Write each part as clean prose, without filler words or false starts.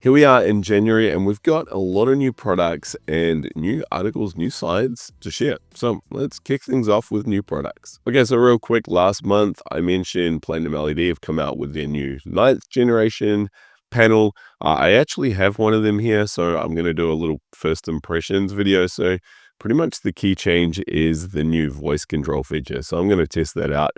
Here we are in January, and we've got a lot of new products and new articles, new science to share. So let's kick things off with new products. Okay, so real quick, last month I mentioned Platinum LED have come out with their new ninth generation panel. I actually have one of them here, so I'm going to do a little first impressions video. So pretty much the key change is the new voice control feature. So I'm going to test that out,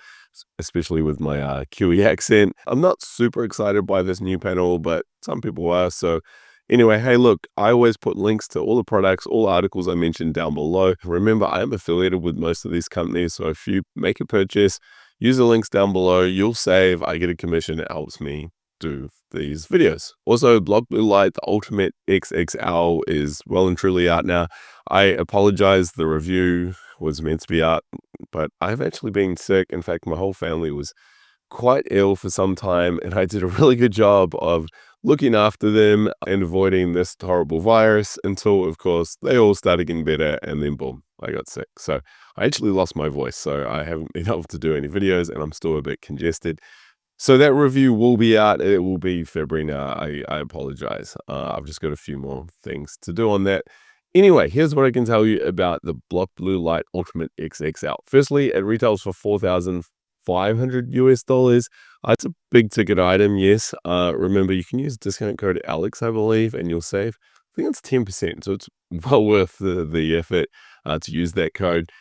especially with my Kiwi accent. I'm not super excited by this new panel, but some people are. So anyway, hey, look, I always put links to all the products, all articles I mentioned down below. Remember, I am affiliated with most of these companies. So if you make a purchase, use the links down below, you'll save. I get a commission. It helps me do these videos. Also, Block Blue Light, the Ultimate XXL is well and truly out now. I apologize, the review was meant to be out, but I've actually been sick. In fact, my whole family was quite ill for some time, and I did a really good job of looking after them and avoiding this horrible virus until, of course, they all started getting better, and then boom, I got sick. So I actually lost my voice, so I haven't been able to do any videos, and I'm still a bit congested. So that review will be out. It will be February now. I apologize. I've just got a few more things to do on that. Anyway, here's what I can tell you about the Block Blue Light Ultimate XXL. Firstly, it retails for $4,500 US. It's a big ticket item, yes. Remember, you can use discount code Alex, I believe, and you'll save. I think it's 10%, so it's well worth the effort to use that code.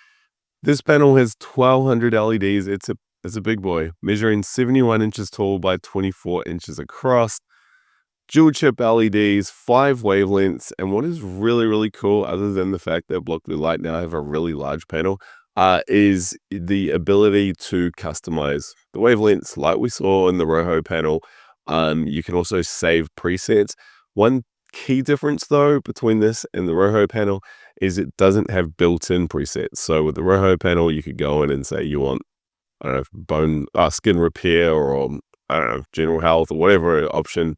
This panel has 1,200 LEDs. It's a big boy, measuring 71 inches tall by 24 inches across. Dual chip LEDs, 5 wavelengths, and what is really, really cool, other than the fact that Block Blue Light now have a really large panel, is the ability to customize the wavelengths like we saw in the Roho panel. You can also save presets. One key difference, though, between this and the Roho panel is it doesn't have built-in presets. So with the Roho panel, you could go in and say you want, I don't know, skin repair, or I don't know, general health, or whatever option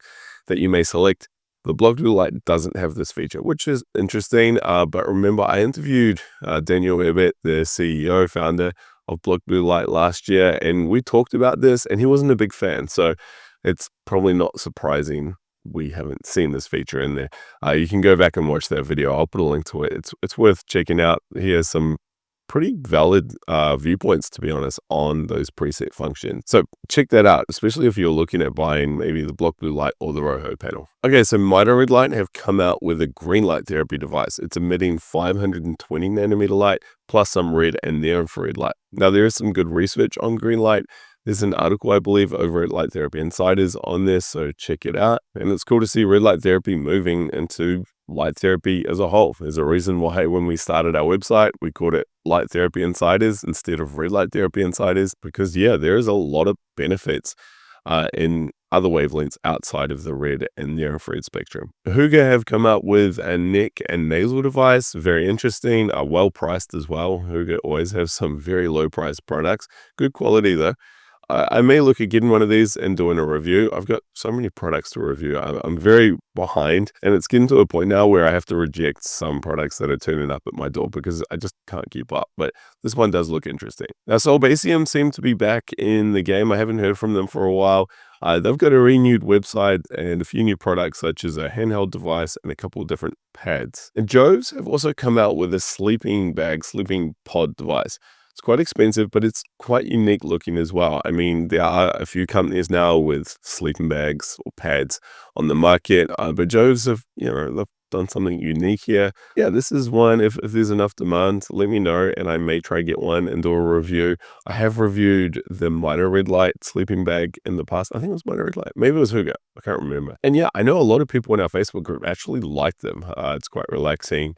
that you may select. The Block Blue Light doesn't have this feature, which is interesting. But remember, I interviewed Daniel Herbert, the CEO, founder of Block Blue Light last year, and we talked about this, and he wasn't a big fan. So it's probably not surprising we haven't seen this feature in there. You can go back and watch that video. I'll put a link to it. It's worth checking out. Here's some pretty valid viewpoints, to be honest, on those preset functions. So check that out, especially if you're looking at buying maybe the Block Blue Light or the Roho panel. Okay, so Mito Red Light have come out with a green light therapy device. It's emitting 520 nanometer light plus some red and near infrared light. Now, there is some good research on green light. There's an article, I believe, over at Light Therapy Insiders on this, so check it out. And it's cool to see red light therapy moving into light therapy as a whole. There's a reason why when we started our website, we called it Light Therapy Insiders instead of Red Light Therapy Insiders, because yeah, there is a lot of benefits in other wavelengths outside of the red and near infrared spectrum. Huga have come up with a neck and nasal device, very interesting, well priced as well. Huga always have some very low priced products, good quality though. I may look at getting one of these and doing a review. I've got so many products to review. I'm very behind, and it's getting to a point now where I have to reject some products that are turning up at my door because I just can't keep up. But this one does look interesting. Now, Solbasium seem to be back in the game. I haven't heard from them for a while. They've got a renewed website and a few new products, such as a handheld device and a couple of different pads. And Joves have also come out with a sleeping pod device. It's quite expensive, but it's quite unique looking as well. I mean, there are a few companies now with sleeping bags or pads on the market, but Joves have, they've done something unique here. Yeah, this is one. If there's enough demand, let me know, and I may try get one and do a review. I have reviewed the Mito Red Light sleeping bag in the past. I think it was Mito Red Light. Maybe it was Huga. I can't remember. And yeah, I know a lot of people in our Facebook group actually like them. It's quite relaxing.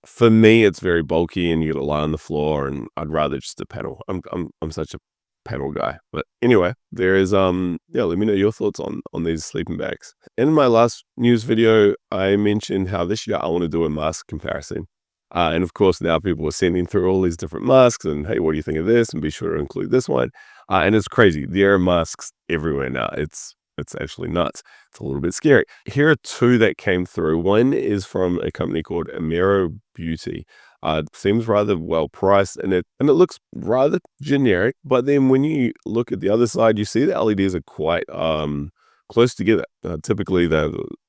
For me, it's very bulky and you got to lie on the floor, and I'd rather just a pedal. I'm such a pedal guy. But anyway, there is let me know your thoughts on these sleeping bags. In my last news video, I mentioned how this year I want to do a mask comparison. And of course, now people are sending through all these different masks and, hey, what do you think of this? And be sure to include this one. And it's crazy. There are masks everywhere now. It's actually nuts. It's a little bit scary. Here are two that came through. One is from a company called Amero Beauty. It seems rather well priced, and it looks rather generic. But then when you look at the other side, you see the LEDs are quite close together. Typically,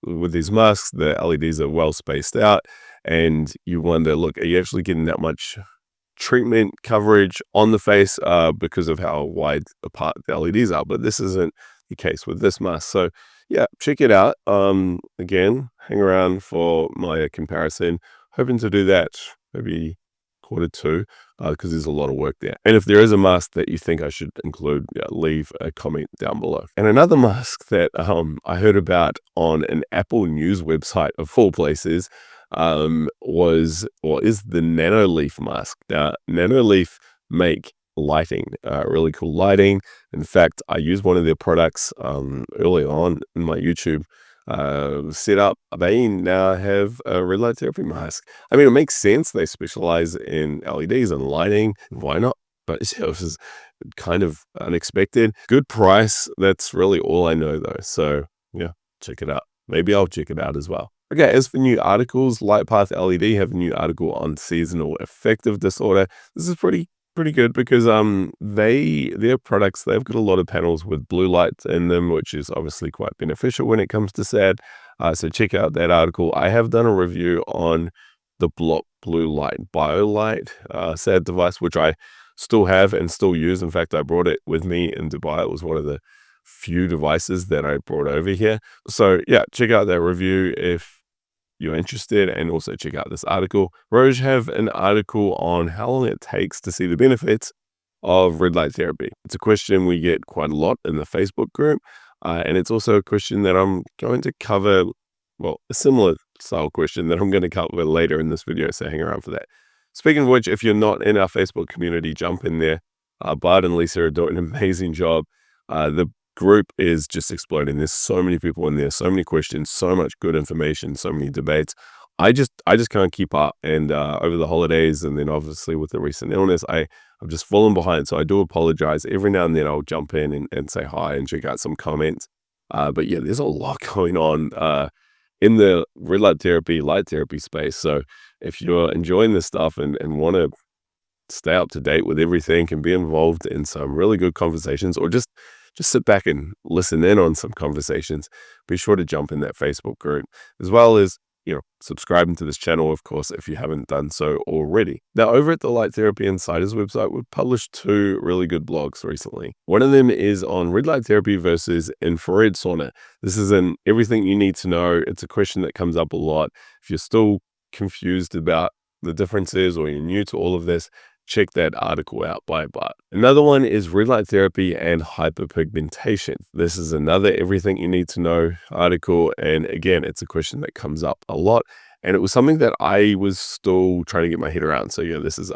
with these masks, the LEDs are well spaced out, and you wonder, look, are you actually getting that much treatment coverage on the face because of how wide apart the LEDs are? But this isn't the case with this mask. So yeah, check it out. Again, hang around for my comparison. Hoping to do that maybe Q2 because there's a lot of work there. And if there is a mask that you think I should include, yeah, leave a comment down below. And another mask that I heard about on an Apple News website of all places is the Nanoleaf mask. Now, Nanoleaf make lighting, really cool lighting. In fact, I used one of their products early on in my YouTube setup. They now have a red light therapy mask. I mean, it makes sense. They specialize in LEDs and lighting. Why not? But it was kind of unexpected. Good price. That's really all I know though. So yeah, check it out. Maybe I'll check it out as well. Okay, as for new articles, LightPath LED have a new article on seasonal affective disorder. This is pretty good because their products, they've got a lot of panels with blue lights in them, which is obviously quite beneficial when it comes to SAD. So check out that article. I have done a review on the Block Blue Light BioLight SAD device, which I still have and still use. In fact, I brought it with me in Dubai. It was one of the few devices that I brought over here. So yeah, check out that review if you're interested, and also check out this article. Roche have an article on how long it takes to see the benefits of red light therapy. It's a question we get quite a lot in the Facebook group, and it's also a question that I'm going to cover, well, a similar style question that I'm going to cover later in this video, so hang around for that. Speaking of which, if you're not in our Facebook community, jump in there. Bart and Lisa are doing an amazing job. The group is just exploding. There's so many people in there, so many questions, so much good information, so many debates. I just can't keep up. And over the holidays, and then obviously with the recent illness, I've just fallen behind. So I do apologize. Every now and then I'll jump in and say hi and check out some comments. But yeah, there's a lot going on in the red light therapy space. So if you're enjoying this stuff and want to stay up to date with everything and be involved in some really good conversations, or just sit back and listen in on some conversations, be sure to jump in that Facebook group, as well as, subscribing to this channel, of course, if you haven't done so already. Now, over at the Light Therapy Insiders website, we've published 2 really good blogs recently. One of them is on red light therapy versus infrared sauna. This is an everything you need to know. It's a question that comes up a lot. If you're still confused about the differences, or you're new to all of this, check that article out by Bart. Another one is red light therapy and hyperpigmentation. This is another everything you need to know article. And again, it's a question that comes up a lot. And it was something that I was still trying to get my head around. So yeah, this is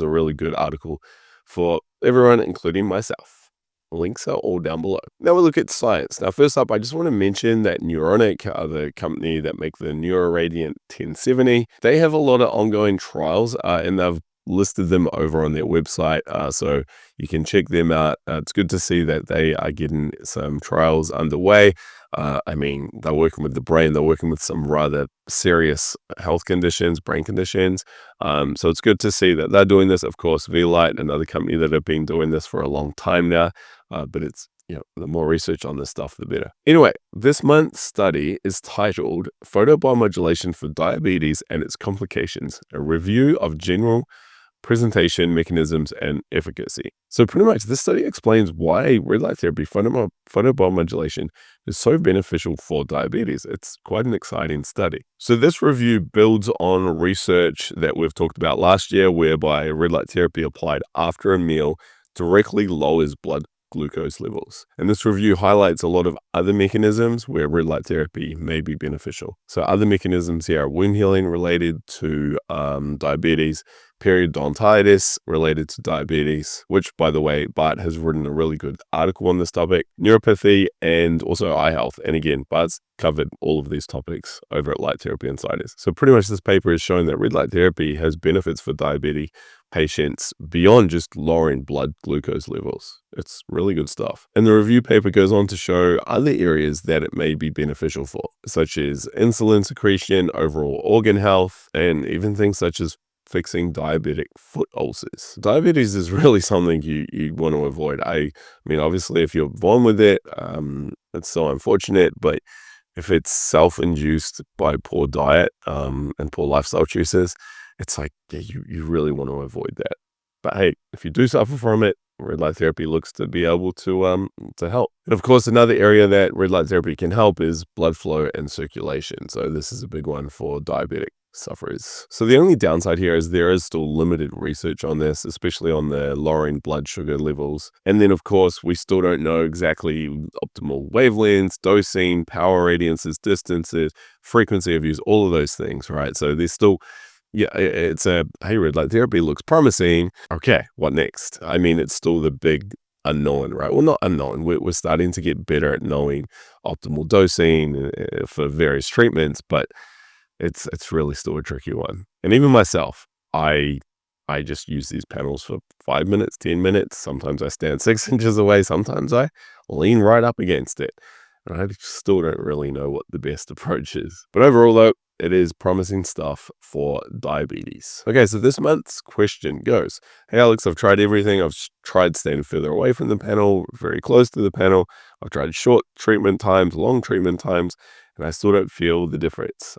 a really good article for everyone, including myself. Links are all down below. Now we'll look at science. Now, first up, I just want to mention that Neuronic are the company that make the NeuroRadiant 1070. They have a lot of ongoing trials, and they've listed them over on their website, so you can check them out. It's good to see that they are getting some trials underway. I mean, they're working with the brain, they're working with some rather serious health conditions, brain conditions. So it's good to see that they're doing this. Of course, V-Light, another company that have been doing this for a long time now, but it's, the more research on this stuff, the better. Anyway, this month's study is titled Photobiomodulation for Diabetes and Its Complications, a review of general presentation, mechanisms, and efficacy. So pretty much this study explains why red light therapy, photobiomodulation, is so beneficial for diabetes. It's quite an exciting study. So this review builds on research that we've talked about last year, whereby red light therapy applied after a meal directly lowers blood glucose levels. And this review highlights a lot of other mechanisms where red light therapy may be beneficial. So other mechanisms here are wound healing related to diabetes, periodontitis related to diabetes, which, by the way, Bart has written a really good article on this topic, neuropathy, and also eye health. And again, Bart's covered all of these topics over at Light Therapy Insiders. So pretty much this paper is showing that red light therapy has benefits for diabetes patients beyond just lowering blood glucose levels. It's really good stuff. And the review paper goes on to show other areas that it may be beneficial for, such as insulin secretion, overall organ health, and even things such as fixing diabetic foot ulcers. Diabetes is really something you want to avoid. I mean, obviously, if you're born with it, It's so unfortunate, but if it's self-induced by poor diet, and poor lifestyle choices, it's like, yeah, you really want to avoid that. But hey, if you do suffer from it, red light therapy looks to be able to help. And of course, another area that red light therapy can help is blood flow and circulation. So this is a big one for diabetic sufferers. So the only downside here is there is still limited research on this, especially on the lowering blood sugar levels. And then of course, we still don't know exactly optimal wavelengths, dosing, power radiances, distances, frequency of use, all of those things, right? So there's still, yeah, it's a, hey, red light therapy looks promising. Okay, what next? I mean, it's still the big unknown, right? Well, not unknown. We're starting to get better at knowing optimal dosing for various treatments, but it's really still a tricky one. And even myself, I just use these panels for 5 minutes, 10 minutes. Sometimes I stand 6 inches away. Sometimes I lean right up against it. And I still don't really know what the best approach is. But overall, though, it is promising stuff for diabetes. Okay, so this month's question goes, hey, Alex, I've tried everything. I've tried staying further away from the panel, very close to the panel. I've tried short treatment times, long treatment times, and I still don't feel the difference.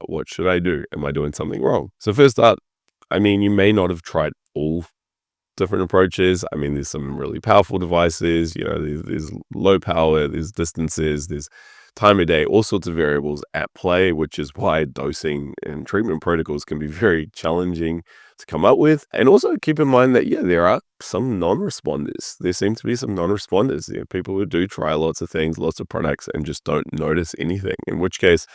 What should I do? Am I doing something wrong? So first up, I mean, you may not have tried all different approaches. I mean, there's some really powerful devices, you know, there's low power, there's distances, there's time of day, all sorts of variables at play, which is why dosing and treatment protocols can be very challenging to come up with. And also keep in mind that, yeah, there are some non-responders. There seem to be some non-responders. There are people who do try lots of things, lots of products, and just don't notice anything, in which case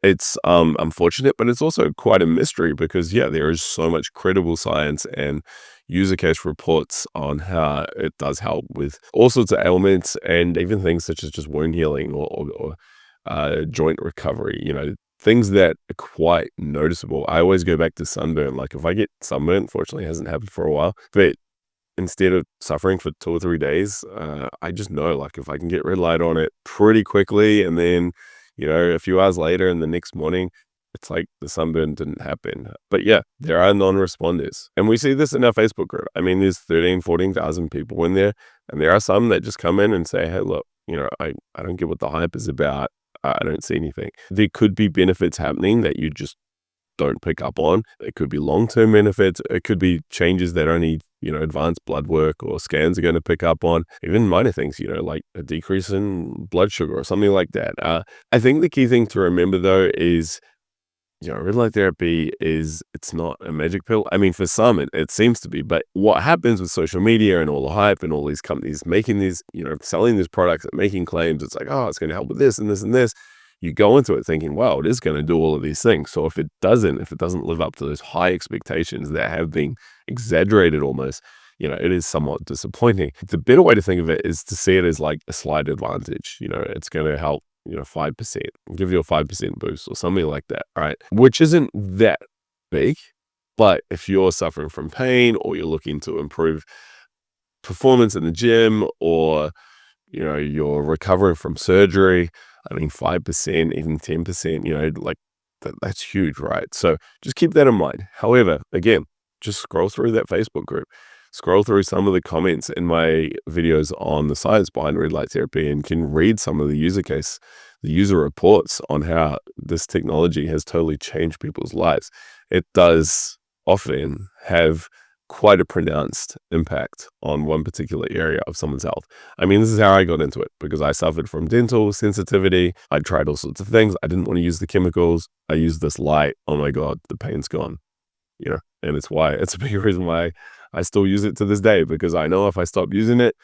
it's unfortunate, but it's also quite a mystery because, yeah, there is so much credible science and user case reports on how it does help with all sorts of ailments and even things such as just wound healing or joint recovery, you know, things that are quite noticeable. I always go back to sunburn. Like if I get sunburn, fortunately it hasn't happened for a while, but instead of suffering for 2 or 3 days, I just know, like, if I can get red light on it pretty quickly and then, you know, a few hours later and the next morning, it's like the sunburn didn't happen. But yeah, there are non-responders. And we see this in our Facebook group. I mean, there's 14,000 people in there, and there are some that just come in and say, hey, look, you know, I don't get what the hype is about. I don't see anything. There could be benefits happening that you just don't pick up on. It could be long-term benefits. It could be changes that only, you know, advanced blood work or scans are going to pick up on. Even minor things, you know, like a decrease in blood sugar or something like that. I think the key thing to remember, though, is, you know, red light therapy it's not a magic pill. I mean, for some, it seems to be. But what happens with social media and all the hype and all these companies making these, you know, selling these products and making claims, it's like, oh, it's going to help with this and this and this. You go into it thinking, wow, it is going to do all of these things. So if it doesn't live up to those high expectations that have been exaggerated almost, you know, it is somewhat disappointing. The better way to think of it is to see it as like a slight advantage. You know, it's going to help, you know, 5%, give you a 5% boost or something like that, right? Which isn't that big, but if you're suffering from pain or you're looking to improve performance in the gym or, you know, you're recovering from surgery, I mean, 5%, even 10%, you know, like that's huge, right? So just keep that in mind. However, again, just scroll through that Facebook group, scroll through some of the comments in my videos on the science behind red light therapy and can read some of the user reports on how this technology has totally changed people's lives. It does often have quite a pronounced impact on one particular area of someone's health. I mean, this is how I got into it because I suffered from dental sensitivity. I tried all sorts of things. I didn't want to use the chemicals. I used this light. Oh my God, the pain's gone, you know, and it's a big reason why I still use it to this day, because I know if I stop using it,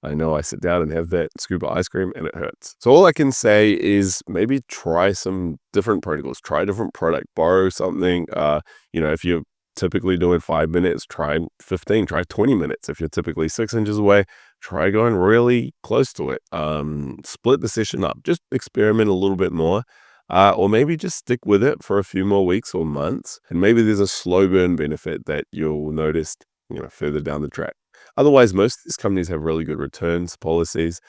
I know I sit down and have that scoop of ice cream and it hurts. So all I can say is maybe try some different protocols, try a different product, borrow something. You know, if you're typically doing 5 minutes, try 15, try 20 minutes. If you're typically 6 inches away, try going really close to it. Split the session up, just experiment a little bit more. Or maybe just stick with it for a few more weeks or months. And maybe there's a slow burn benefit that you'll notice, you know, further down the track. Otherwise, most of these companies have really good returns policies.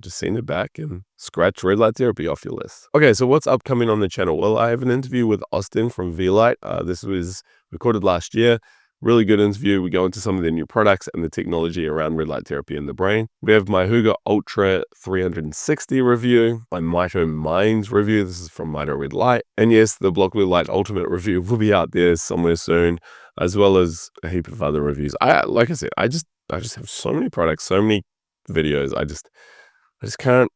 Just send it back and scratch red light therapy off your list. Okay, so what's upcoming on the channel? Well, I have an interview with Austin from V-Light. This was recorded last year. Really good interview. We go into some of their new products and the technology around red light therapy in the brain. We have my Huga Ultra 360 review, my Mito Minds review. This is from Mito Red Light. And yes, the Block Blue Light Ultimate review will be out there somewhere soon, as well as a heap of other reviews. Like I said, I just have so many products, so many videos. I just can't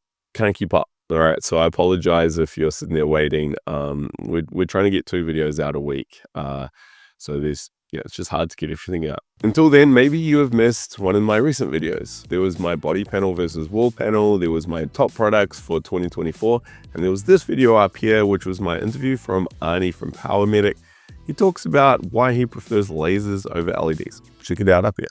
keep up. All right, so I apologize if you're sitting there waiting. We're trying to get 2 videos out a week. So it's just hard to get everything out. Until then, maybe you have missed one of my recent videos. There was my body panel versus wall panel. There was my top products for 2024. And there was this video up here, which was my interview from Arnie from Power Medic. He talks about why he prefers lasers over LEDs. Check it out up here.